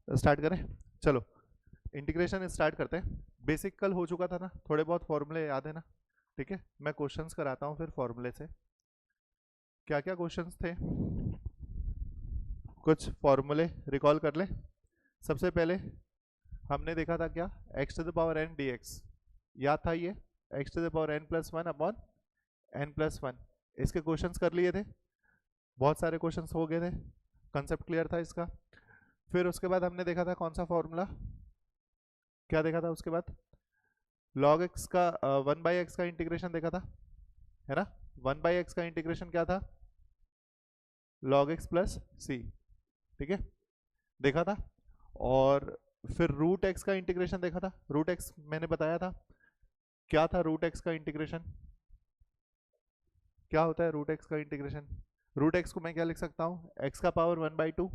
Start करें? चलो integration start करते हैं। बेसिक कल हो चुका था ना, थोड़े बहुत फॉर्मूले याद है ना? ठीक है, मैं क्वेश्चंस कराता हूँ फिर फॉर्मूले से। क्या क्या क्वेश्चंस थे, कुछ फॉर्मूले रिकॉल कर ले। सबसे पहले हमने देखा था क्या, x to the power n d x, याद था ये, x to the power n plus one upon n plus one. इसके क्वेश्चंस कर लिए थे, बहुत सारे क्वेश्चंस हो गए थे, कंसेप्ट क्लियर था इसका। फिर उसके बाद हमने देखा था कौन सा फॉर्मूला, क्या देखा था उसके बाद, लॉग एक्स का वन बाई एक्स का इंटीग्रेशन देखा था, है ना? वन बाई एक्स का इंटीग्रेशन क्या था, लॉग एक्स प्लस सी, ठीक है, देखा था। और फिर रूट एक्स का इंटीग्रेशन देखा था, रूट एक्स मैंने बताया था क्या था, रूट एक्स का इंटीग्रेशन क्या होता है, रूट एक्स का इंटीग्रेशन, रूट एक्स को मैं क्या लिख सकता हूँ, एक्स का पावर वन बाई टू,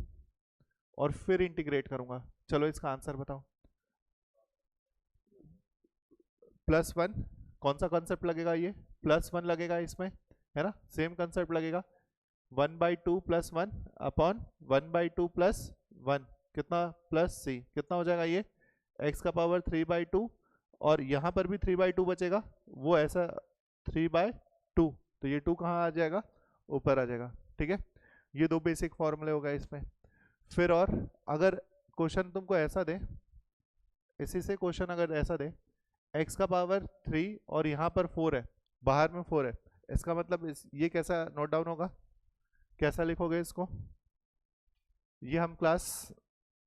और फिर इंटीग्रेट करूंगा। चलो इसका आंसर बताओ, प्लस वन, कौन सा कॉन्सेप्ट लगेगा ये, प्लस वन लगेगा इसमें, है ना? सेम कॉन्सेप्ट लगेगा, one by two plus one upon one by two plus one, कितना, प्लस सी, कितना हो जाएगा ये, एक्स का पावर थ्री बाई टू, और यहाँ पर भी थ्री बाई टू बचेगा, वो ऐसा थ्री बाई टू, तो ये टू कहाँ आ जाएगा, ऊपर आ जाएगा, ठीक है। ये दो बेसिक फॉर्मूले हो गए इसमें। फिर और अगर क्वेश्चन तुमको ऐसा दे, इसी से क्वेश्चन अगर ऐसा दे, एक्स का पावर थ्री और यहाँ पर फोर है, बाहर में फोर है, इसका मतलब ये कैसा नोट डाउन होगा, कैसा लिखोगे इसको, ये हम क्लास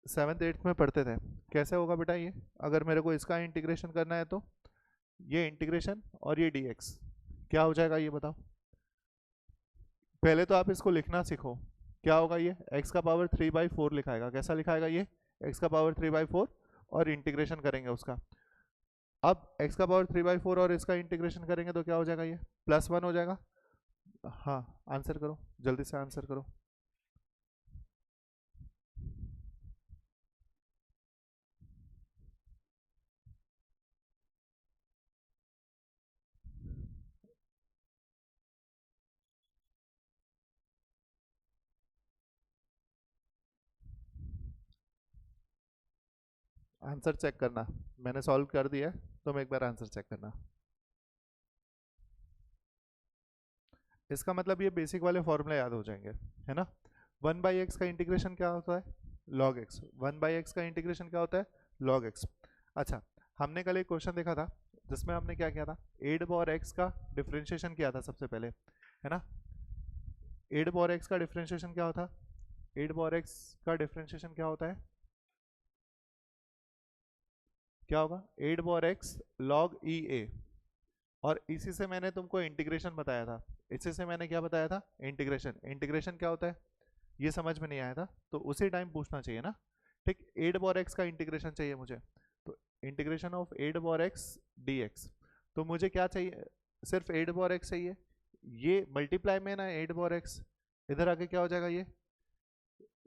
सेवन्थ एट्थ में पढ़ते थे, कैसे होगा बेटा ये, अगर मेरे को इसका इंटीग्रेशन करना है तो ये इंटीग्रेशन और ये dx क्या हो जाएगा ये बताओ। पहले तो आप इसको लिखना सीखो, क्या होगा ये, x का पावर थ्री बाई फोर लिखाएगा, कैसा लिखाएगा ये, x का पावर थ्री बाई फोर, और इंटीग्रेशन करेंगे उसका। अब x का पावर थ्री बाई फोर और इसका इंटीग्रेशन करेंगे तो क्या हो जाएगा ये, प्लस वन हो जाएगा। हाँ, आंसर करो, जल्दी से आंसर करो। आंसर चेक करना, मैंने सॉल्व कर दिया है, तुम एक बार आंसर चेक करना। इसका मतलब ये बेसिक वाले फॉर्मूले याद हो जाएंगे, है ना? वन बाई एक्स का इंटीग्रेशन क्या होता है, log x, one by x का इंटीग्रेशन क्या होता है, लॉग एक्स। अच्छा, हमने कल एक क्वेश्चन देखा था जिसमें हमने क्या किया था, एड पावर एक्स का डिफ्रेंशिएशन किया था सबसे पहले, है ना? एड पावर एक्स का डिफ्रेंशिएशन क्या होता है, एड पावर एक्स का डिफ्रेंशिएशन क्या होता है, क्या होगा, add power x log E ए, और इसी से मैंने तुमको इंटीग्रेशन बताया था, इसी से मैंने क्या बताया था, इंटीग्रेशन, इंटीग्रेशन क्या होता है ये समझ में नहीं आया था तो उसी टाइम पूछना चाहिए ना। ठीक, एड पावर एक्स का इंटीग्रेशन चाहिए मुझे, तो integration of e power x d x, तो मुझे क्या चाहिए, सिर्फ एड पावर एक्स चाहिए, ये मल्टीप्लाई में ना एड पावर एक्स, इधर आके क्या हो जाएगा ये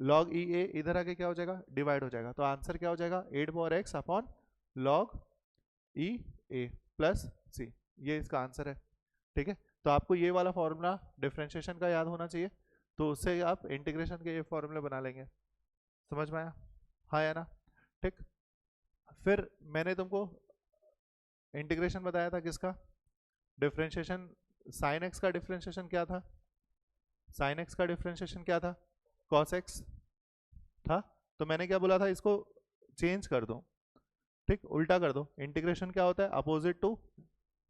लॉग ई ए, इधर आके क्या हो जाएगा, डिवाइड हो जाएगा, तो आंसर क्या हो जाएगा, a power X upon log E A plus सी, ये इसका आंसर है, ठीक है। तो आपको ये वाला फॉर्मूला डिफरेंशिएशन का याद होना चाहिए, तो उससे आप इंटीग्रेशन के ये फॉर्मूले बना लेंगे, समझ में आया, हाँ या ना? ठीक, फिर मैंने तुमको इंटीग्रेशन बताया था किसका, डिफरेंशिएशन, साइन एक्स का डिफरेंशिएशन क्या था, साइन एक्स का डिफरेंशिएशन क्या था, कॉस एक्स था, तो मैंने क्या बोला था, इसको चेंज कर दो, ठीक, उल्टा कर दो, इंटीग्रेशन क्या होता है, opposite to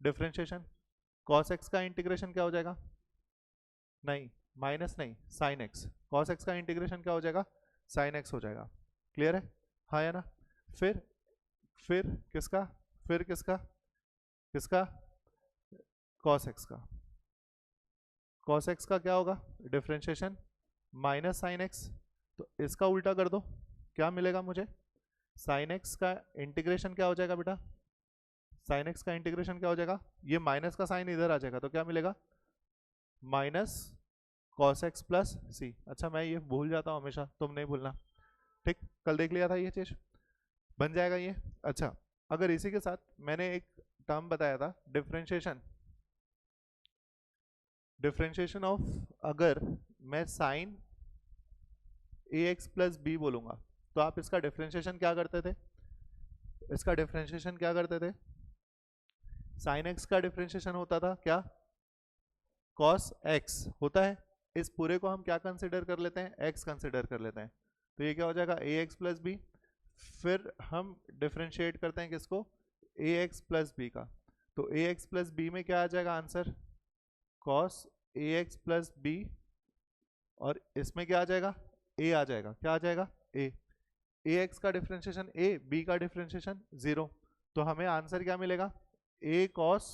differentiation, cos x का इंटीग्रेशन क्या हो जाएगा, नहीं माइनस नहीं, साइन एक्स, कॉस एक्स का इंटीग्रेशन क्या हो जाएगा, साइन एक्स हो जाएगा, क्लियर है, हाँ या ना? फिर फिर किसका, फिर किसका, किसका, कॉस एक्स का, कॉस एक्स का क्या होगा, डिफरेंशिएशन माइनस साइन एक्स, तो इसका उल्टा कर दो, क्या मिलेगा मुझे, साइन एक्स का इंटीग्रेशन क्या हो जाएगा बेटा, साइन एक्स का इंटीग्रेशन क्या हो जाएगा, ये माइनस का साइन इधर आ जाएगा तो क्या मिलेगा, माइनस कॉस एक्स प्लस सी। अच्छा, मैं ये भूल जाता हूँ हमेशा, तुम नहीं भूलना, ठीक, कल देख लिया था ये चीज, बन जाएगा ये। अच्छा, अगर इसी के साथ मैंने एक टर्म बताया था डिफरेंशिएशन, डिफरेंशिएशन ऑफ, अगर मैं साइन ए एक्स प्लस बी बोलूंगा, तो आप इसका डिफरेंशिएशन क्या करते थे, इसका डिफरेंशिएशन क्या करते थे, साइन एक्स का डिफरेंशिएशन होता था क्या, कॉस एक्स होता है। इस पूरे को हम क्या कंसिडर कर लेते हैं, एक्स कंसिडर कर लेते हैं। तो ये क्या हो जाएगा, ए एक्स प्लस बी। फिर हम डिफरेंशिएट करते हैं किसको, ए एक्स प्लस बी का। तो ए एक्स प्लस बी में क्या आ जाएगा answer, cos A x plus B. और इसमें क्या आ जाएगा, ए आ जाएगा, क्या आ जाएगा, ए। ए एक्स का डिफरेंशिएशन ए, बी का डिफरेंशिएशन 0। तो हमें आंसर क्या मिलेगा, ए cos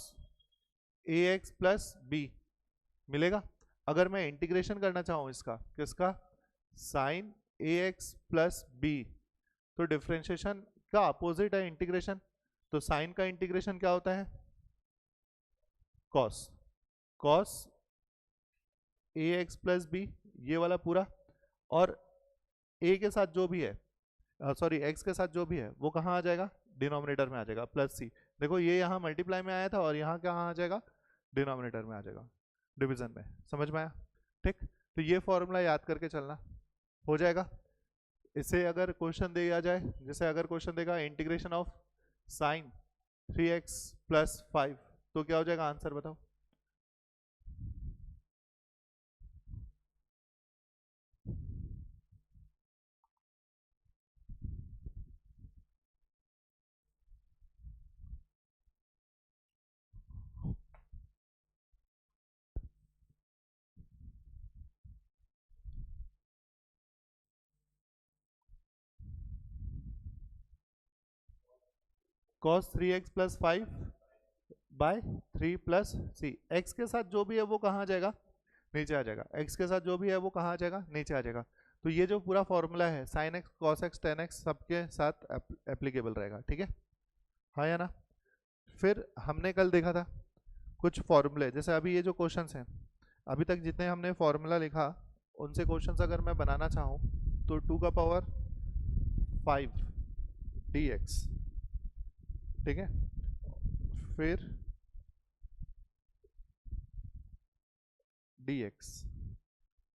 A x plus B मिलेगा। अगर मैं इंटीग्रेशन करना चाहूँ इसका, किसका, साइन ए एक्स प्लस बी, तो डिफरेंशिएशन का अपोजिट है इंटीग्रेशन। तो साइन का इंटीग्रेशन क्या होता है, cos, cos A x plus B, ये वाला पूरा। और ए के साथ जो भी है, सॉरी एक्स के साथ जो भी है वो कहाँ आ जाएगा, डिनोमिनेटर में आ जाएगा, प्लस सी। देखो ये यहाँ मल्टीप्लाई में आया था और यहाँ कहाँ आ जाएगा, डिनोमिनेटर में आ जाएगा, डिवीजन में। समझ में आया, ठीक। तो ये फॉर्मूला याद करके चलना, हो जाएगा। इससे अगर क्वेश्चन दिया जाए, जैसे अगर क्वेश्चन देगा integration of sine 3x plus 5, तो क्या हो जाएगा आंसर बताओ। cos 3x plus 5 by 3 plus C. X के साथ जो भी है वो कहाँ आ जाएगा, नीचे आ जाएगा। एक्स के साथ जो भी है वो कहाँ आ जाएगा, नीचे आ जाएगा। तो ये जो पूरा फॉर्मूला है sign x cos x ten x सबके साथ एप्लीकेबल रहेगा, ठीक है, हाँ या ना। फिर हमने कल देखा था कुछ फॉर्मूले, जैसे अभी ये जो क्वेश्चंस हैं, अभी तक जितने हमने फॉर्मूला लिखा उनसे क्वेश्चंस अगर मैं बनाना चाहूँ तो 2 का पावर 5 dx, ठीक है। फिर dx,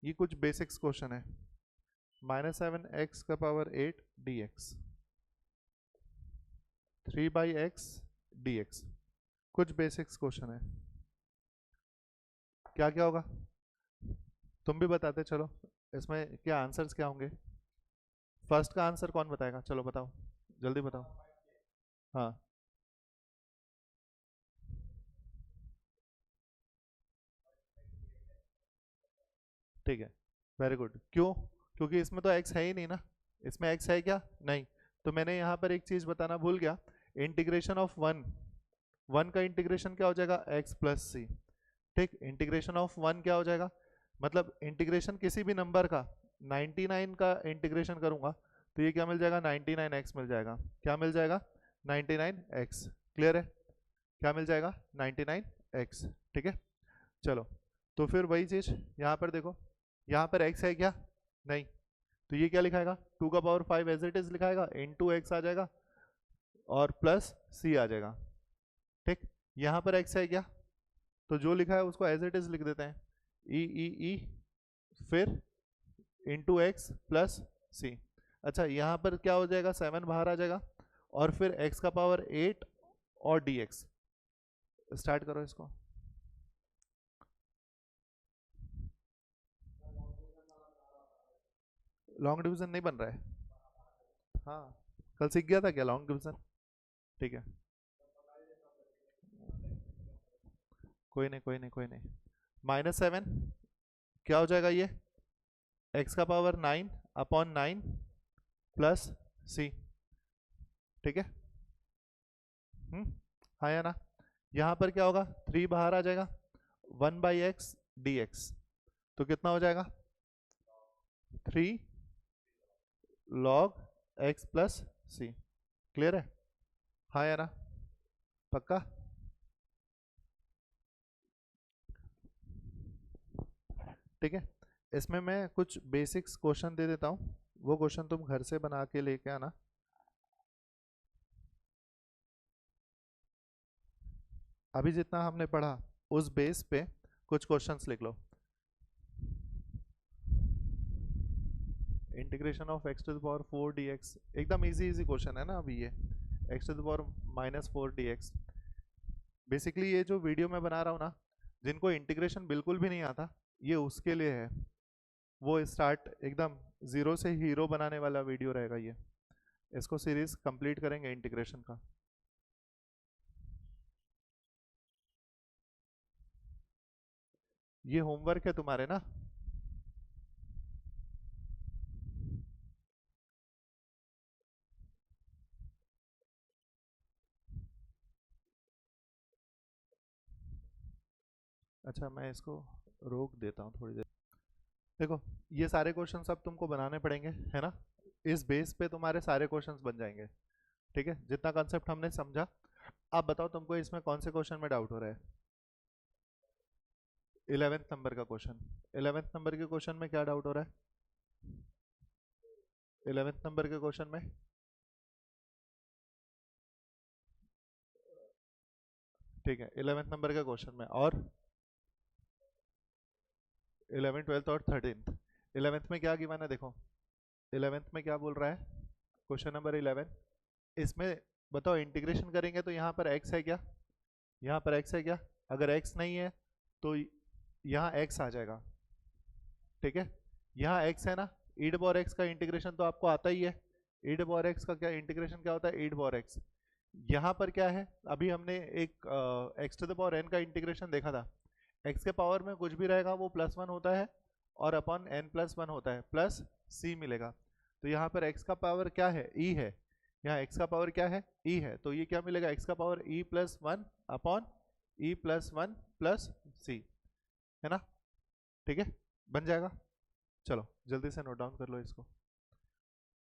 ये कुछ बेसिक्स क्वेश्चन है। -7x का पावर 8 dx, 3/x dx, कुछ बेसिक्स क्वेश्चन है। क्या क्या होगा तुम भी बताते चलो, इसमें क्या आंसर्स क्या होंगे। फर्स्ट का आंसर कौन बताएगा, चलो बताओ, जल्दी बताओ। हाँ, ठीक है, वेरी गुड। क्यों, क्योंकि इसमें तो x है ही नहीं ना, इसमें x है क्या, नहीं। तो मैंने यहाँ पर एक चीज़ बताना भूल गया, इंटीग्रेशन ऑफ वन का इंटीग्रेशन क्या हो जाएगा, x प्लस सी, ठीक। इंटीग्रेशन ऑफ वन क्या हो जाएगा, मतलब इंटीग्रेशन किसी भी नंबर का 99 का इंटीग्रेशन करूंगा तो ये क्या मिल जाएगा, 99x मिल जाएगा। क्या मिल जाएगा, 99x। क्लियर है, क्या मिल जाएगा, 99x, ठीक है। चलो, तो फिर वही चीज़ यहाँ पर देखो, यहाँ पर x है क्या, नहीं। तो ये क्या लिखाएगा, 2 का पावर 5 एज इट इज लिखाएगा, इनटू x आ जाएगा और प्लस c आ जाएगा, ठीक। यहाँ पर x है क्या, तो जो लिखा है उसको एज इट इज लिख देते हैं, ई फिर इंटू एक्स प्लस सी। अच्छा, यहाँ पर क्या हो जाएगा, 7 बाहर आ जाएगा और फिर x का पावर 8 और dx। स्टार्ट करो इसको। लॉन्ग डिवीजन नहीं बन रहा है, हाँ, कल सीख गया था क्या लॉन्ग डिवीजन, ठीक है, कोई नहीं कोई नहीं कोई नहीं। -7 क्या हो जाएगा, ये x का पावर 9 अपॉन 9 प्लस सी, ठीक है। हाँ या ना। यहाँ पर क्या होगा, 3 बाहर आ जाएगा, 1/x dx, तो कितना हो जाएगा, 3 log x प्लस सी। क्लियर है, हाँ या ना, पक्का। ठीक है, इसमें मैं कुछ बेसिक्स क्वेश्चन दे देता हूँ, वो क्वेश्चन तुम घर से बना के लेके आना। अभी जितना हमने पढ़ा उस बेस पे कुछ क्वेश्चंस लिख लो। Integration of x to the power 4 dx, एकदम इजी इजी क्वेश्चन है ना अभी ये, x to the power -4 dx। Basically ये जो वीडियो मैं बना रहा हूँ ना, जिनको इंटीग्रेशन बिल्कुल भी नहीं आता, ये उसके लिए है। वो स्टार्ट एकदम जीरो से हीरो बनाने वाला वीडियो रहेगा ये। इसको सीरीज कंप्लीट करेंगे इंटीग्रेशन का। ये होमवर्क है तुम्हारे ना। अच्छा, मैं इसको रोक देता हूँ थोड़ी देर। देखो, ये सारे क्वेश्चंस अब तुमको बनाने पड़ेंगे, है ना। इस बेस पे तुम्हारे सारे क्वेश्चंस बन जाएंगे, ठीक है, जितना कंसेप्ट हमने समझा। आप बताओ तुमको इसमें कौन से क्वेश्चन में डाउट हो रहा है। 11th नंबर का क्वेश्चन, 11th नंबर के क्वेश्चन में क्या डाउट हो रहा है। 11th नंबर के क्वेश्चन में ठीक है, 11th नंबर के क्वेश्चन में, और 11th 12th और 13th। 11th में क्या गिवन है देखो, 11th में क्या बोल रहा है, क्वेश्चन नंबर 11। इसमें बताओ इंटीग्रेशन करेंगे तो यहाँ पर x है क्या, यहाँ पर x है क्या। अगर x नहीं है तो यहाँ x आ जाएगा, ठीक है। यहाँ x है ना, e to power x का इंटीग्रेशन तो आपको आता ही है। e to power x का क्या इंटीग्रेशन क्या होता है, e to power x। यहाँ पर क्या है, अभी हमने एक x to the power n का इंटीग्रेशन देखा था। x के पावर में कुछ भी रहेगा वो +1 होता है, और अपॉन n+1 होता है, प्लस c मिलेगा। तो यहाँ पर x का पावर क्या है, e है। यहाँ x का पावर क्या है, e है, तो ये क्या मिलेगा, x का power e+1 upon e+1 plus c, है ना। ठीक है, बन जाएगा। चलो जल्दी से नोट डाउन कर लो इसको।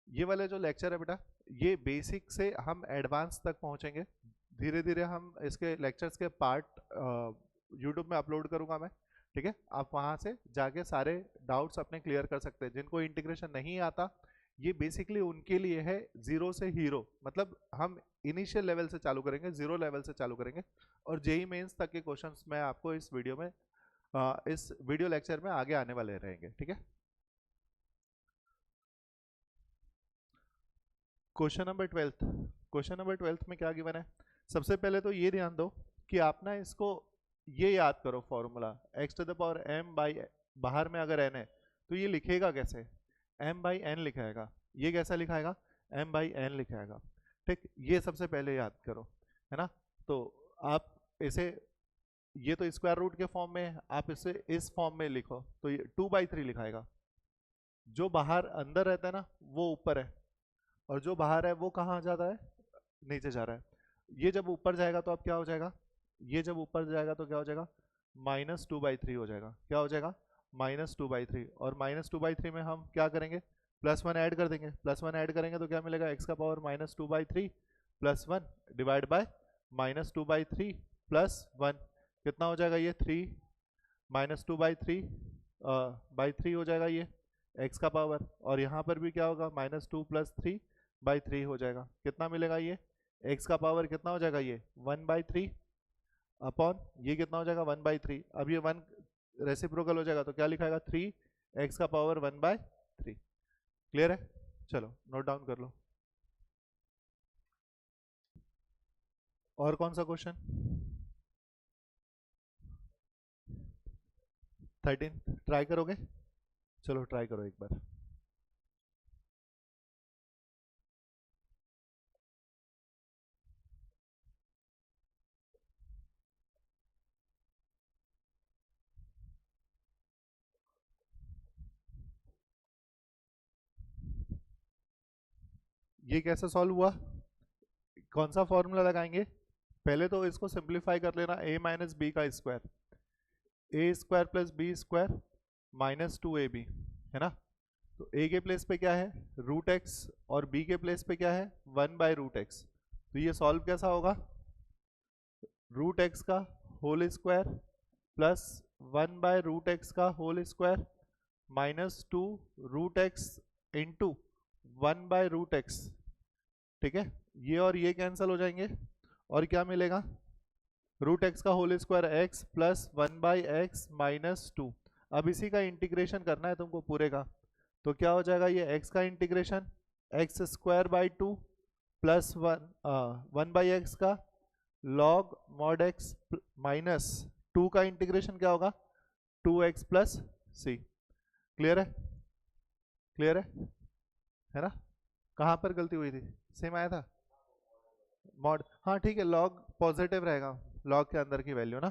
ये वाले जो लेक्चर है बेटा, ये बेसिक से हम एडवांस तक पहुंचेंगे। धीरे धीरे हम इसके लेक्चर्स के पार्ट यूट्यूब में अपलोड करूंगा मैं, ठीक है। आप वहां से जाके सारे डाउट्स अपने क्लियर कर सकते हैं। जिनको इंटीग्रेशन नहीं आता, ये बेसिकली उनके लिए है जीरो से हीरो, मतलब हम इनिशियल लेवल से चालू करेंगे, जीरो लेवल से चालू करेंगे, और जेई मेंस तक के क्वेश्चंस मैं आपको इस वीडियो में इस वीडियो लेक्चर में आगे आने वाले रहेंगे, ठीक है। Question number 12th, question number 12th में क्या गिवन है। सबसे पहले तो ये ध्यान दो कि आप ना इसको ये याद करो formula, x to the power m by, बाहर में अगर n है तो ये लिखेगा कैसे, m बाई n लिखाएगा। ये कैसा लिखाएगा, m बाई n लिखाएगा, ठीक। ये सबसे पहले याद करो, है ना। तो आप इसे, ये तो स्क्वायर रूट के फॉर्म में है, आप इसे इस फॉर्म में लिखो तो ये 2/3 लिखाएगा। जो बाहर अंदर रहता है ना वो ऊपर है, और जो बाहर है वो कहाँ जाता है, नीचे जा रहा है। ये जब ऊपर जाएगा तो अब क्या हो जाएगा, ये जब ऊपर जाएगा तो क्या हो जाएगा, -2/3 हो जाएगा। क्या हो जाएगा, -2/3। और -2/3 में हम क्या करेंगे, +1 ऐड कर देंगे। +1 ऐड करेंगे तो क्या मिलेगा, x का पावर -2/3 +1 डिवाइड बाय -2/3 +1, कितना हो जाएगा ये 3, -2/3 बाई 3 हो जाएगा ये x का पावर। और यहाँ पर भी क्या होगा, -2 + 3/3 हो जाएगा। कितना मिलेगा ये, x का पावर कितना हो जाएगा, ये 1/3 अपॉन ये कितना हो जाएगा 1/3। अब ये 1 रेसिप्रोकल हो जाएगा तो क्या लिखाएगा, 3x का पावर 1/3। क्लियर है, चलो नोट डाउन कर लो। और कौन सा क्वेश्चन, 13 ट्राई करोगे, चलो ट्राई करो एक बार। ये कैसे सॉल्व हुआ, कौन सा फॉर्मूला लगाएंगे। पहले तो इसको सिंप्लीफाई कर लेना, a माइनस बी का square, a square plus b square -2ab, है ना। तो a के प्लेस पे क्या है, √x, और b के प्लेस पे क्या है, 1/√x। तो ये सॉल्व कैसा होगा, √x का होल स्क्वायर प्लस 1/√x का whole square -2√x into 1/√x, ठीक है। ये और ये कैंसिल हो जाएंगे, और क्या मिलेगा, √x का whole square x plus 1/x -2। अब इसी का इंटीग्रेशन करना है तुमको पूरे का, तो क्या हो जाएगा, ये x का integration x square by two plus 1/x का लॉग मॉड x माइनस 2 का इंटीग्रेशन क्या होगा 2x प्लस सी। क्लियर है, क्लियर है ना? कहाँ पर गलती हुई थी, सेम आया था मॉड, हाँ ठीक है, लॉग पॉजिटिव रहेगा, लॉग के अंदर की वैल्यू ना,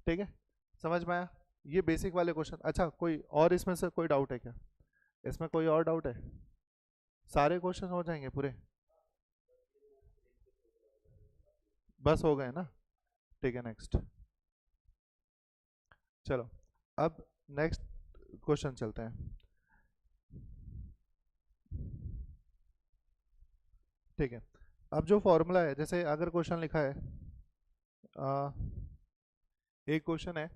ठीक है, समझ में आया? ये बेसिक वाले क्वेश्चन। अच्छा, कोई और इसमें से कोई डाउट है क्या? इसमें कोई और डाउट है? सारे क्वेश्चन हो जाएंगे पूरे? बस हो गए ना? ठीक है, नेक्स्ट। चलो अब नेक्स्ट क्वेश्चन चलते हैं। ठीक है, अब जो फॉर्मूला है, जैसे अगर क्वेश्चन लिखा है आ, एक क्वेश्चन है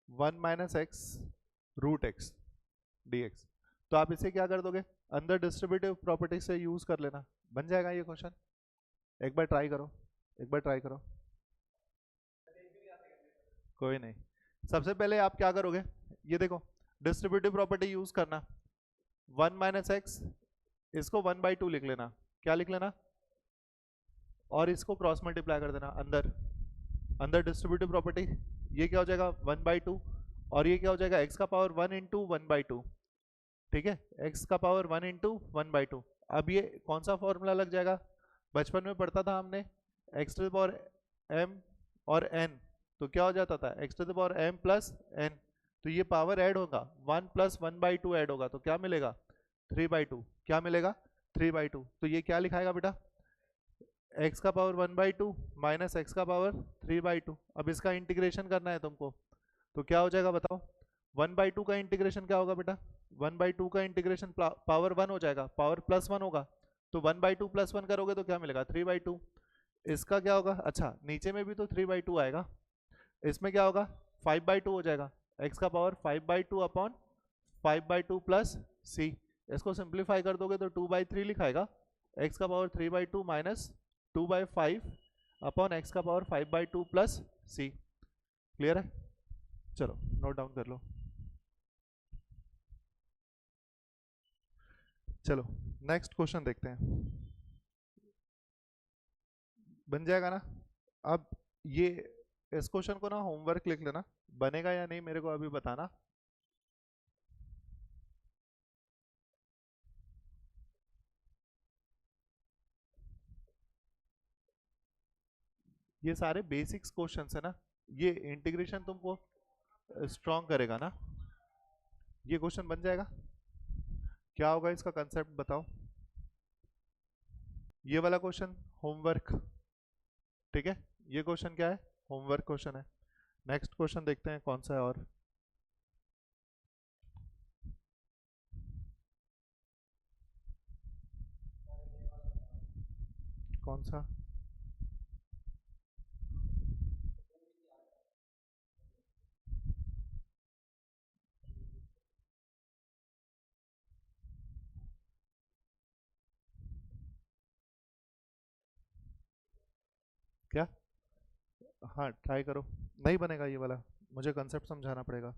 1 - x√x dx, तो आप इसे क्या कर दोगे, अंदर डिस्ट्रीब्यूटिव प्रॉपर्टी से यूज कर लेना, बन जाएगा ये क्वेश्चन। एक बार ट्राई करो, एक बार ट्राई करो, कोई नहीं। सबसे पहले आप क्या करोगे, ये देखो, डिस्ट्रीब्यूटिव प्रॉपर्टी यूज करना, 1 - x, इसको 1/2 लिख लेना, क्या लिख लेना, और इसको क्रॉस मल्टीप्लाई कर देना अंदर, अंदर डिस्ट्रीब्यूटिव प्रॉपर्टी, ये क्या हो जाएगा 1/2, और ये क्या हो जाएगा x का पावर 1 इंटू 1/2, ठीक है, x का पावर 1 इंटू 1/2। अब ये कौन सा फॉर्मूला लग जाएगा, बचपन में पढ़ता था हमने, x to the power m और n, तो क्या हो जाता था x to the power m plus n, तो ये पावर ऐड होगा 1 प्लस 1/2 ऐड होगा, तो क्या मिलेगा 3/2, क्या मिलेगा 3/2, तो ये क्या लिखाएगा बेटा, x का पावर 1/2 माइनस x का पावर 3/2। अब इसका इंटीग्रेशन करना है तुमको, तो क्या हो जाएगा बताओ, 1/2 का इंटीग्रेशन क्या होगा बेटा, 1/2 का इंटीग्रेशन पावर 1 हो जाएगा, पावर प्लस 1 होगा, तो 1/2 प्लस 1 करोगे तो क्या मिलेगा 3/2। इसका क्या होगा, अच्छा नीचे में भी तो 3/2 आएगा, इसमें क्या होगा 5/2 हो जाएगा, x का पावर 5/2 अपॉन 5/2 प्लस c, इसको सिंप्लीफाई कर दोगे तो 2/3 लिखाएगा, x का पावर 3/2 माइनस 2/5 अपॉन x का पावर 5/2 प्लस c। क्लियर है? चलो नोट डाउन कर लो। चलो नेक्स्ट क्वेश्चन देखते हैं, बन जाएगा ना? अब ये इस क्वेश्चन को ना होमवर्क लिख लेना, बनेगा या नहीं मेरे को अभी बताना। ये सारे बेसिक्स क्वेश्चंस है ना, ये इंटीग्रेशन तुमको स्ट्रॉन्ग करेगा ना, ये क्वेश्चन बन जाएगा। क्या होगा इसका कंसेप्ट बताओ, ये वाला क्वेश्चन होमवर्क, ठीक है, ये क्वेश्चन क्या है, होमवर्क क्वेश्चन है। नेक्स्ट क्वेश्चन देखते हैं कौन सा है, और कौन सा, क्या, हाँ ट्राई करो, नहीं बनेगा ये वाला, मुझे कंसेप्ट समझाना पड़ेगा।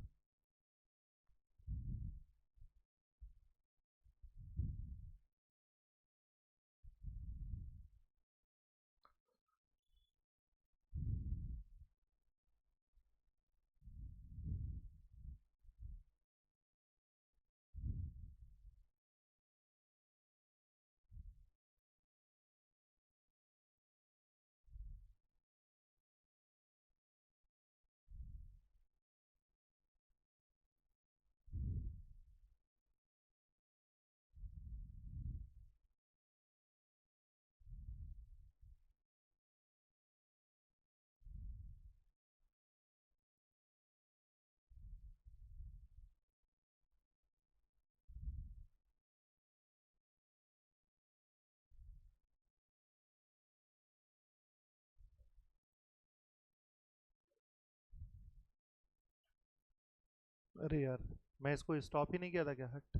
अरे यार, मैं इसको स्टॉप ही नहीं किया था क्या, हट।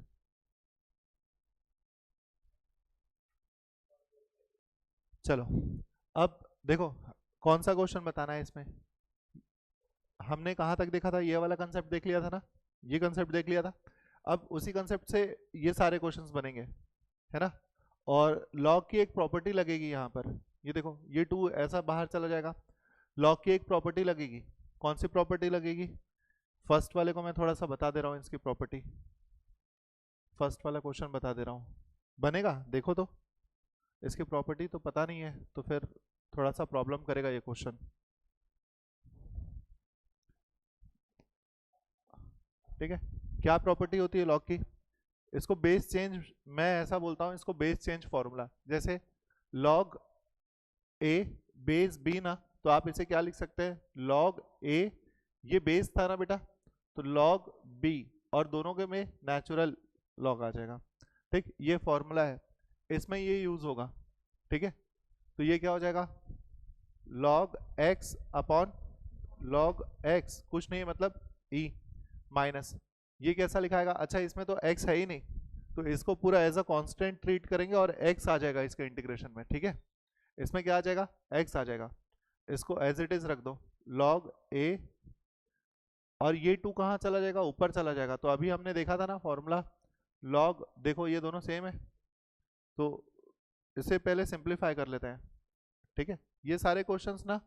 चलो अब देखो, कौन सा क्वेश्चन बताना है इसमें, हमने कहाँ तक देखा था, ये वाला कंसेप्ट देख लिया था ना, ये कंसेप्ट देख लिया था। अब उसी कंसेप्ट से ये सारे क्वेश्चंस बनेंगे, है ना। और लॉग की एक प्रॉपर्टी लगेगी यहाँ पर, ये देखो ये 2 ऐसा बाहर चला जाएगा। लॉग की एक प्रॉपर्टी लगेगी, कौन सी प्रॉपर्टी लगेगी? फर्स्ट वाले को मैं थोड़ा सा बता दे रहा हूँ इसकी प्रॉपर्टी, फर्स्ट वाला क्वेश्चन बता दे रहा हूँ, बनेगा देखो तो। इसकी प्रॉपर्टी तो पता नहीं है तो फिर थोड़ा सा प्रॉब्लम करेगा ये क्वेश्चन। ठीक है, क्या प्रॉपर्टी होती है लॉग की? इसको बेस चेंज, मैं ऐसा बोलता हूँ इसको बेस चेंज फॉर्मूला। जैसे लॉग ए बेस बी ना, तो आप इसे क्या लिख सकते हैं? लॉग ए, ये बेस था ना बेटा, तो लॉग बी, और दोनों के में नेचुरल लॉग आ जाएगा। ठीक, ये फॉर्मूला है, इसमें ये यूज होगा। ठीक है, तो ये क्या हो जाएगा? Log x upon log x, कुछ नहीं मतलब ई, माइनस ये कैसा लिखाएगा? अच्छा इसमें तो x है ही नहीं, तो इसको पूरा एज अ कांस्टेंट ट्रीट करेंगे और x आ जाएगा इसके इंटीग्रेशन में। ठीक है, इसमें क्या आ जाएगा? x आ जाएगा, इसको एज इट इज रख दो log a, और ये 2 कहाँ चला जाएगा? ऊपर चला जाएगा। तो अभी हमने देखा था ना फॉर्मूला log, देखो ये दोनों सेम है, तो इसे पहले सिंप्लीफाई कर लेते हैं। ठीक है, ये सारे क्वेश्चंस ना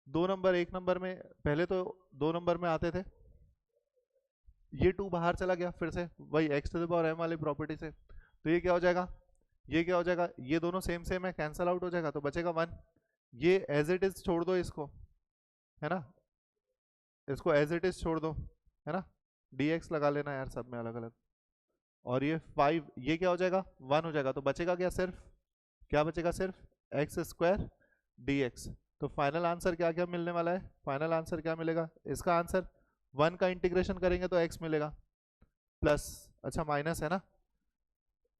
2 नंबर 1 नंबर में, पहले तो 2 नंबर में आते थे, ये 2 बाहर चला गया फिर से वही x to the power m वाली प्रॉपर्टी से, तो ये क्या हो जाएगा? ये क्या हो जाएगा? ये दोनों सेम सेम है, कैंसल आउट हो जाएगा, तो बचेगा 1। ये एज इट इज छोड़ दो इसको, है ना, इसको एज इट इज छोड़ दो, है ना, dx लगा लेना यार सब में अलग अलग, और ये 5, ये क्या हो जाएगा? 1 हो जाएगा, तो बचेगा क्या? सिर्फ क्या बचेगा? सिर्फ एक्स स्क्वायर dx। तो फाइनल आंसर क्या क्या मिलने वाला है? फाइनल आंसर क्या मिलेगा? इसका आंसर 1 का इंटीग्रेशन करेंगे तो x मिलेगा प्लस, अच्छा माइनस है ना,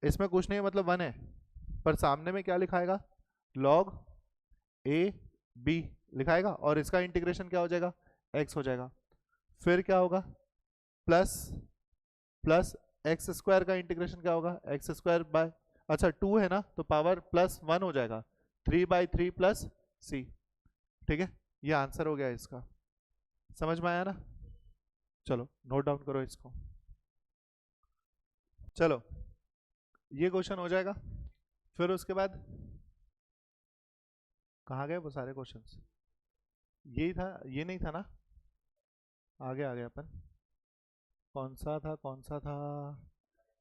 इसमें कुछ नहीं मतलब 1 है, पर सामने में क्या लिखाएगा? log a b लिखाएगा, और इसका इंटीग्रेशन क्या हो जाएगा? x हो जाएगा। फिर क्या होगा? प्लस प्लस एक्स स्क्वायर का इंटीग्रेशन क्या होगा? एक्स स्क्वायर बाय, अच्छा 2 है ना, तो पावर प्लस 1 हो जाएगा, 3/3 प्लस c। ठीक है, ये आंसर हो गया इसका, समझ में आया ना? चलो नोट डाउन करो इसको। चलो ये क्वेश्चन हो जाएगा, फिर उसके बाद कहाँ गए वो सारे क्वेश्चंस? यही था, ये नहीं था ना? आगे आ गए अपन, कौन सा था कौन सा था?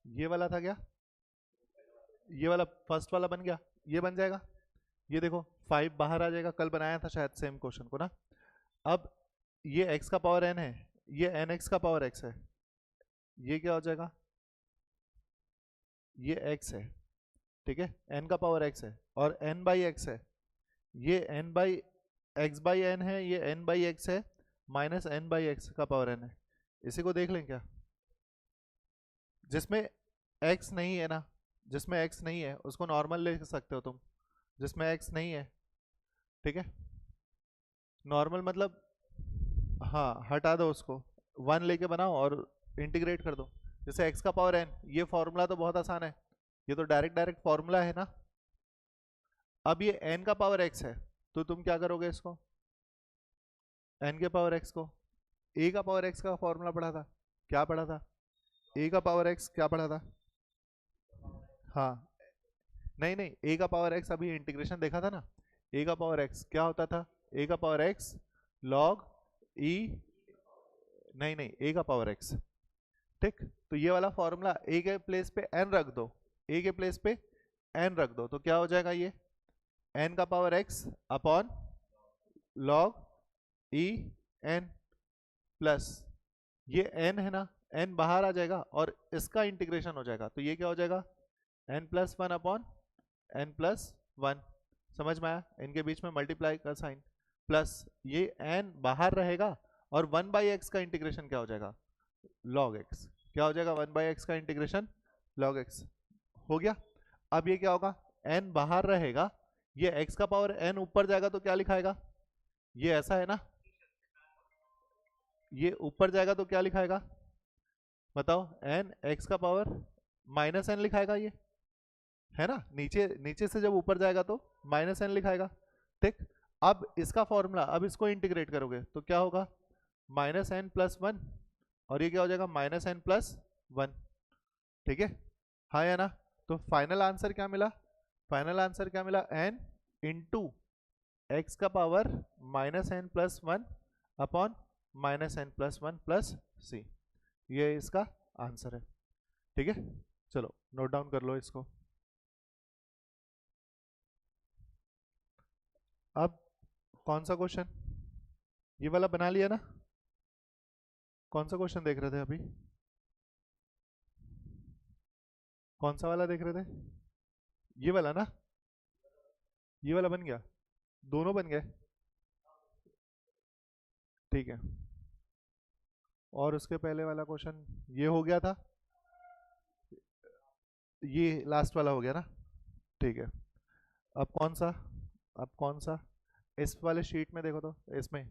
ये वाला था क्या? ये वाला फर्स्ट वाला बन गया, ये बन जाएगा। ये देखो 5 बाहर आ जाएगा, कल बनाया था शायद सेम क्वेश्चन को ना। अब ये x का पावर n है, ये nx का पावर x है, ये क्या हो जाएगा? ये x है, ठीक है, n का पावर x है, और n बाई x है, ये n by x by n है, ये n बाई x है, माइनस n बाई x का पावर n है। इसी को देख लें क्या? जिसमें x नहीं है ना, जिसमें x नहीं है उसको नॉर्मल ले सकते हो तुम, जिसमें x नहीं है, ठीक है, नॉर्मल मतलब, हाँ हटा दो उसको, 1 लेके बनाओ और इंटीग्रेट कर दो। जैसे x का पावर n, ये फॉर्मूला तो बहुत आसान है, ये तो डायरेक्ट डायरेक्ट फॉर्मूला है ना। अब ये n का पावर x है, तो तुम क्या करोगे? इसको n के पावर x को, a का पावर x का फॉर्मूला पढ़ा था, क्या पढ़ा था? a का पावर x क्या पढ़ा था? हाँ, नहीं नहीं, a का पावर x अभी इंटीग्रेशन देखा था ना, a का पावर x क्या होता था? a का पावर x log e, नहीं नहीं, a का पावर x, ठीक। तो ये वाला फॉर्मूला a के प्लेस पे n रख दो, a के प्लेस पे n रख दो, तो क्या हो जाएगा? ये n का power x upon log e n plus, ये n है ना, n बाहर आ जाएगा और इसका इंटीग्रेशन हो जाएगा, तो ये क्या हो जाएगा? n plus 1 upon n plus 1, समझ में आया? इनके बीच में मल्टीप्लाई का साइन, प्लस ये n बाहर रहेगा, और 1 बाई एक्स का इंटीग्रेशन क्या हो जाएगा? log x, क्या हो जाएगा? 1 बाई एक्स का इंटीग्रेशन log x हो गया। अब ये क्या होगा? n बाहर रहेगा, ये x का पावर n ऊपर जाएगा, तो क्या लिखाएगा? ये ऐसा है ना, ये ऊपर जाएगा तो क्या लिखाएगा? बताओ, n x का पावर माइनस n लिखाएगा, ये है ना, नीचे नीचे से जब ऊपर जाएगा तो माइनस n लिखाएगा, ठीक। अब इसका फॉर्मूला, अब इसको इंटीग्रेट करोगे तो क्या होगा? माइनस n प्लस 1, और ये क्या हो जाएगा? माइनस n प्लस 1, ठीक है, हाँ या ना? तो फाइनल आंसर क्या मिला? फाइनल आंसर क्या मिला? n इंटू एक्स का power minus n plus one upon minus n plus one plus सी, ये इसका आंसर है। ठीक है, चलो नोट डाउन कर लो इसको। अब कौन सा क्वेश्चन? ये वाला बना लिया ना? कौन सा क्वेश्चन देख रहे थे अभी? कौन सा वाला देख रहे थे? ये वाला ना? ये वाला बन गया? दोनों बन गए? ठीक है, और उसके पहले वाला क्वेश्चन ये हो गया था, ये लास्ट वाला हो गया ना? ठीक है, अब कौन सा? अब कौन सा? इस वाले शीट में देखो तो इसमें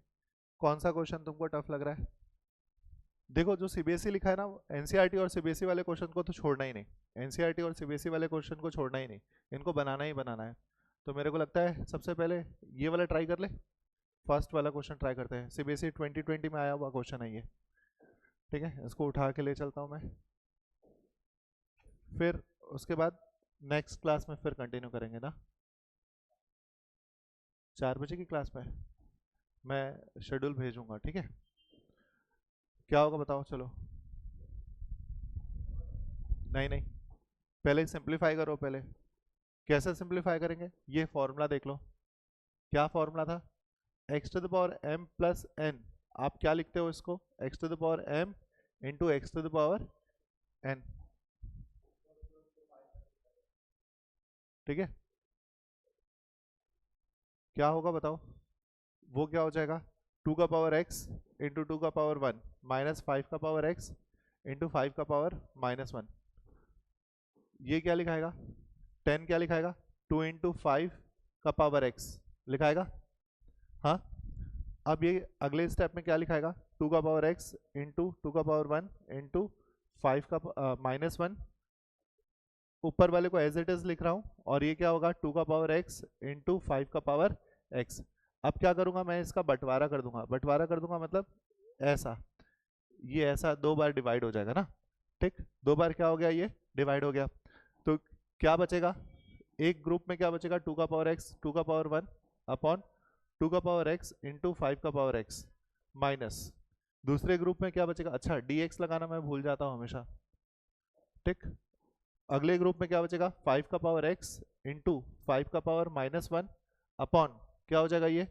कौन सा क्वेश्चन तुमको टफ लग रहा है? देखो जो सीबीएसई लिखा है ना, एनसीईआरटी और सीबीएसई वाले क्वेश्चन को तो छोड़ना ही नहीं, एनसीईआरटी और सीबीएसई वाले क्वेश्चन को छोड़ना ही नहीं, इनको बनाना ही बनाना है। तो मेरे को लगता है सबसे पहले ये वाला ट्राई कर ले, फर्स्ट वाला क्वेश्चन ट्राई करते हैं, सीबीएसई 2020 में आया हुआ क्वेश्चन है ये। ठीक है, इसको उठा के ले चलता हूँ मैं, फिर उसके बाद नेक्स्ट क्लास में फिर कंटिन्यू करेंगे ना। 4 बजे की क्लास में मैं शेड्यूल भेजूंगा, ठीक है? क्या होगा बताओ, चलो। नहीं नहीं, पहले सिंप्लीफाई करो पहले। कैसे सिंप्लीफाई करेंगे? ये फॉर्मूला देख लो, क्या फॉर्मूला था? X to the power m plus n. आप क्या लिखते हो इसको? X to the power m into x to the power n. ठीक है, क्या होगा बताओ? वो क्या हो जाएगा? 2 का पावर एक्स इंटू 2 का पावर 1 माइनस 5 का पावर एक्स इंटू 5 का पावर माइनस 1। ये क्या लिखाएगा? 10 क्या लिखाएगा? 2 इंटू 5 का पावर एक्स लिखाएगा। हाँ, अब ये अगले स्टेप में क्या लिखाएगा? 2 का पावर एक्स इंटू 2 का पावर 1 इंटू 5 का माइनस 1, ऊपर वाले को एज इट इज लिख रहा हूँ, और ये क्या होगा? 2 का पावर एक्स इंटू 5 का पावर एक्स। अब क्या करूँगा मैं? इसका बंटवारा कर दूंगा, बंटवारा कर दूंगा मतलब ऐसा, ये ऐसा 2 बार डिवाइड हो जाएगा ना? ठीक, 2 बार क्या हो गया? ये डिवाइड हो गया। तो क्या बचेगा? एक ग्रुप में क्या बचेगा? 2 का पावर एक्स 2 का पावर 1 अपॉन 2 का पावर एक्स इंटू 5 का पावर एक्स माइनस, दूसरे ग्रुप में क्या बचेगा? अच्छा, डी एक्स लगाना मैं भूल जाता हूँ हमेशा। ठीक, अगले ग्रुप में क्या बचेगा? 5 का पावर एक्स इंटू 5 का पावर माइनस 1 अपॉन क्या हो जाएगा? ये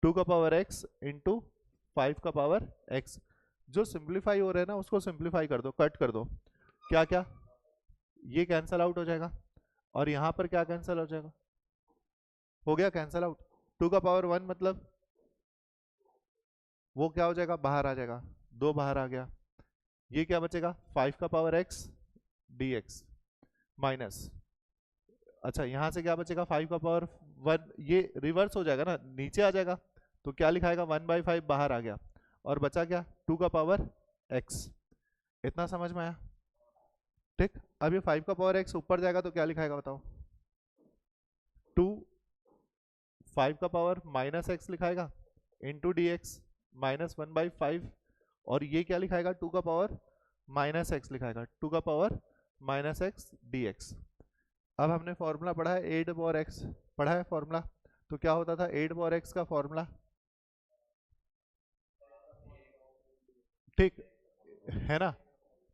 2 का पावर एक्स इंटू 5 का पावर एक्स। जो सिंप्लीफाई हो रहा है ना उसको सिंप्लीफाई कर दो, कट कर दो। क्या क्या? ये कैंसल आउट हो जाएगा, और यहाँ पर क्या कैंसल हो जाएगा? हो गया कैंसल आउट। 2 का पावर 1 मतलब वो क्या हो जाएगा? बाहर आ जाएगा, 2 बाहर आ गया। ये क्या बचेगा? 5 का power x d x minus, अच्छा यहाँ से क्या बचेगा? 5 का पावर 1, ये रिवर्स हो जाएगा ना, नीचे आ जाएगा, तो क्या लिखाएगा? 1/5 बाहर आ गया, और बचा क्या? 2 का पावर एक्स। इतना समझ में आया? ठीक, अब ये 5 का पावर एक्स ऊपर जाएगा तो क्या लिखाएगा बताओ? 2 5 का पावर माइनस एक्स लिखाएगा इंटू डी एक्स माइनस 1/5, और ये क्या लिखाएगा? 2 का पावर माइनस एक्स लिखाएगा, 2 का power minus x d x. अब हमने फॉर्मूला पढ़ा है 8 पावर एक्स, पढ़ा है फॉर्मूला। तो क्या होता था 8 पावर एक्स का फॉर्मूला? ठीक है ना?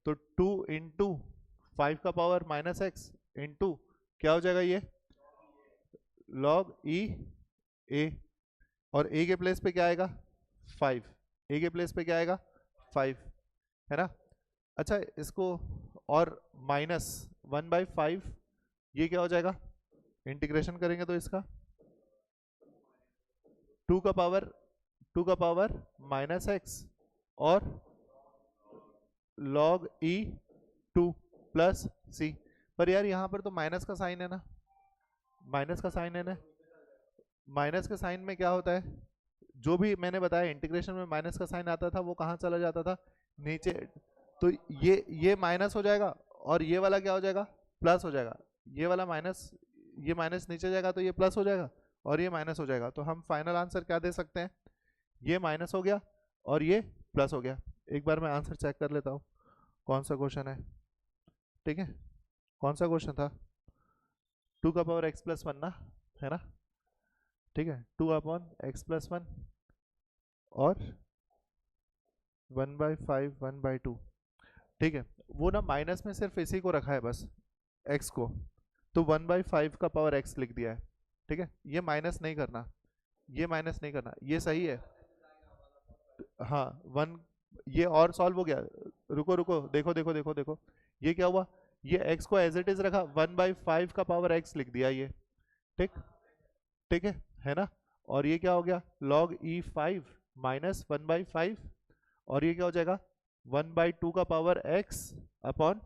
तो 2 इंटू 5 का पावर माइनस एक्स इंटू क्या हो जाएगा? ये लॉग ई ए, और ए के प्लेस पे क्या आएगा? 5, ए के प्लेस पे क्या आएगा? 5, है ना? अच्छा, इसको और माइनस 1/5, ये क्या हो जाएगा? इंटीग्रेशन करेंगे तो इसका 2 का पावर 2 का पावर माइनस एक्स और log ई 2 प्लस सी। पर यार यहाँ पर तो माइनस का साइन है ना, माइनस का साइन है ना? माइनस के साइन में क्या होता है? जो भी मैंने बताया इंटीग्रेशन में माइनस का साइन आता था वो कहाँ चला जाता था? नीचे। तो ये माइनस हो जाएगा, और ये वाला क्या हो जाएगा? प्लस हो जाएगा। ये वाला माइनस, ये माइनस नीचे जाएगा तो ये प्लस हो जाएगा, और ये माइनस हो जाएगा। तो हम फाइनल आंसर क्या दे सकते हैं? ये माइनस हो गया और ये प्लस हो गया। एक बार मैं आंसर चेक कर लेता हूँ कौन सा क्वेश्चन है। ठीक है, कौन सा क्वेश्चन था? 2 का पावर x+1 ना, है ना? ठीक है, 2 अपॉन x+1 और 1/5 1/2। ठीक है, वो ना माइनस में सिर्फ इसी को रखा है बस, x को, तो 1/5 का पावर x लिख दिया है। ठीक है, ये माइनस नहीं करना, ये माइनस नहीं करना, ये सही है। हाँ 1, ये और सॉल्व हो गया। रुको रुको, देखो देखो देखो देखो, ये क्या हुआ, ये x को एज इट इज रखा, 1/5 का पावर x लिख दिया ये। ठीक, ठीक है ना? और ये क्या हो गया, log e5 माइनस 1/5, और ये क्या हो जाएगा, 1/2 का power x upon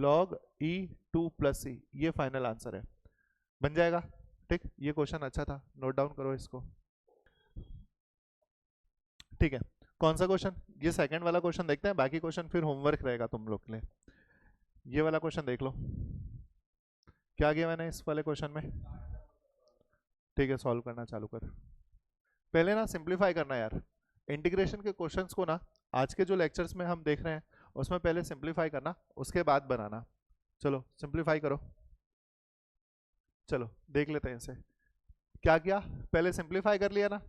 log e2 plus c। ये फाइनल आंसर है, बन जाएगा। ठीक, ये क्वेश्चन अच्छा था, नोट डाउन करो इसको। ठीक है, कौन सा क्वेश्चन, ये सेकंड वाला क्वेश्चन देखते हैं, बाकी क्वेश्चन फिर होमवर्क रहेगा तुम लोग के लिए। ये वाला क्वेश्चन देख लो, क्या किया मैंने इस वाले क्वेश्चन में। ठीक है, सॉल्व करना चालू कर। पहले ना सिंप्लीफाई करना यार, इंटीग्रेशन के क्वेश्चंस को ना आज के जो लेक्चर्स में हम देख रहे हैं उसमें पहले सिंप्लीफाई करना, उसके बाद बनाना। चलो सिंप्लीफाई करो, चलो देख लेते हैं इसे। क्या किया, पहले सिंप्लीफाई कर लिया ना,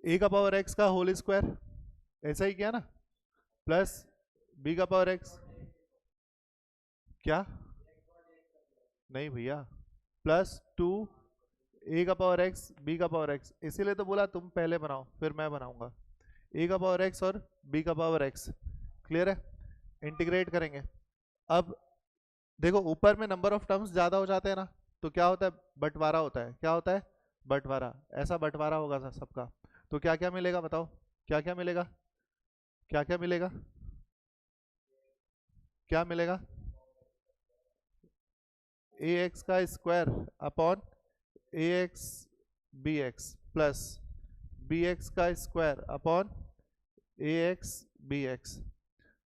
a का पावर x का होल स्क्वायर, ऐसा ही किया ना, प्लस b का पावर x, क्या नहीं भैया, प्लस 2 a का पावर x b का पावर x, इसीलिए तो बोला तुम पहले बनाओ फिर मैं बनाऊंगा। a का पावर x और b का पावर x, क्लियर है? इंटीग्रेट करेंगे। अब देखो ऊपर में नंबर ऑफ टर्म्स ज्यादा हो जाते हैं ना, तो क्या होता है, बंटवारा होता है। क्या होता है, बंटवारा, ऐसा बंटवारा होगा सबका। तो क्या क्या मिलेगा बताओ, क्या क्या मिलेगा, क्या क्या मिलेगा, क्या मिलेगा, ax का square upon ax bx plus bx का square upon ax bx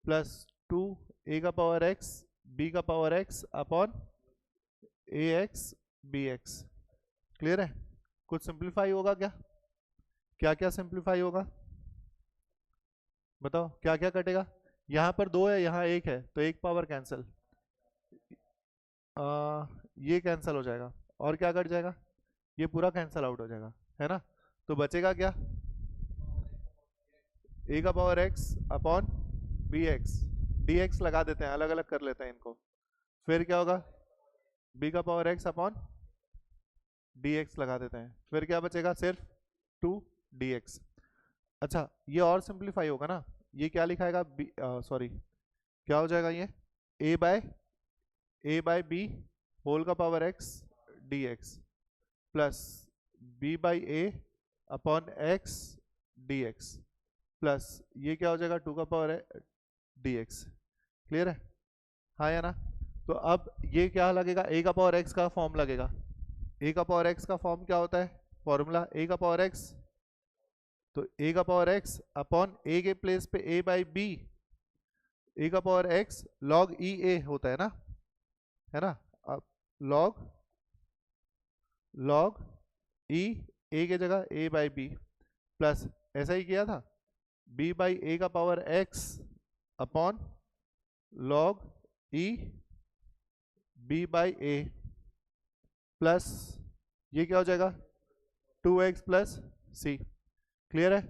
plus 2 a का पावर x b का power x upon ax bx। Clear है? कुछ सिंप्लीफाई होगा क्या, क्या क्या सिंप्लीफाई होगा बताओ, क्या क्या कटेगा? यहाँ पर 2 है, यहाँ 1 है, तो 1 पावर कैंसिल, ये कैंसिल हो जाएगा, और क्या कट जाएगा, ये पूरा कैंसिल आउट हो जाएगा, है ना? तो बचेगा क्या, a का power x upon bx, dx लगा देते हैं, अलग अलग कर लेते हैं इनको, फिर क्या होगा, b का पावर x अपॉन dx लगा देते हैं, फिर क्या बचेगा, सिर्फ 2 dx। अच्छा ये और सिंप्लीफाई होगा ना, ये क्या लिखाएगा, सॉरी क्या हो जाएगा, ये a बाय बी होल का power x dx plus b by A upon x dx plus ये क्या हो जाएगा, 2 का पावर dx। क्लियर है, हाँ या ना? तो अब ये क्या लगेगा, a का पावर x का फॉर्म लगेगा। a का पावर x का फॉर्म क्या होता है, फॉर्मूला a का पावर x, तो a का पावर x अपॉन a के प्लेस पे a बाई बी, a का power x log e a होता है ना? अब log e a के जगह a बाई बी प्लस ऐसा ही किया था b बाई a का power x upon log e b by a plus ये क्या हो जाएगा, 2x प्लस c। क्लियर है?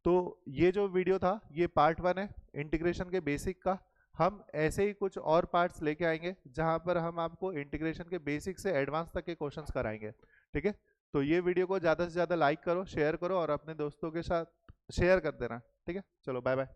तो ये जो वीडियो था ये पार्ट 1 है इंटीग्रेशन के बेसिक का। हम ऐसे ही कुछ और पार्ट्स लेके आएंगे जहां पर हम आपको इंटीग्रेशन के बेसिक से एडवांस तक के क्वेश्चंस कराएंगे। ठीक है, तो ये वीडियो को ज़्यादा से ज़्यादा लाइक करो, शेयर करो और अपने दोस्तों के साथ शेयर कर देना। ठीक है, चलो बाय बाय।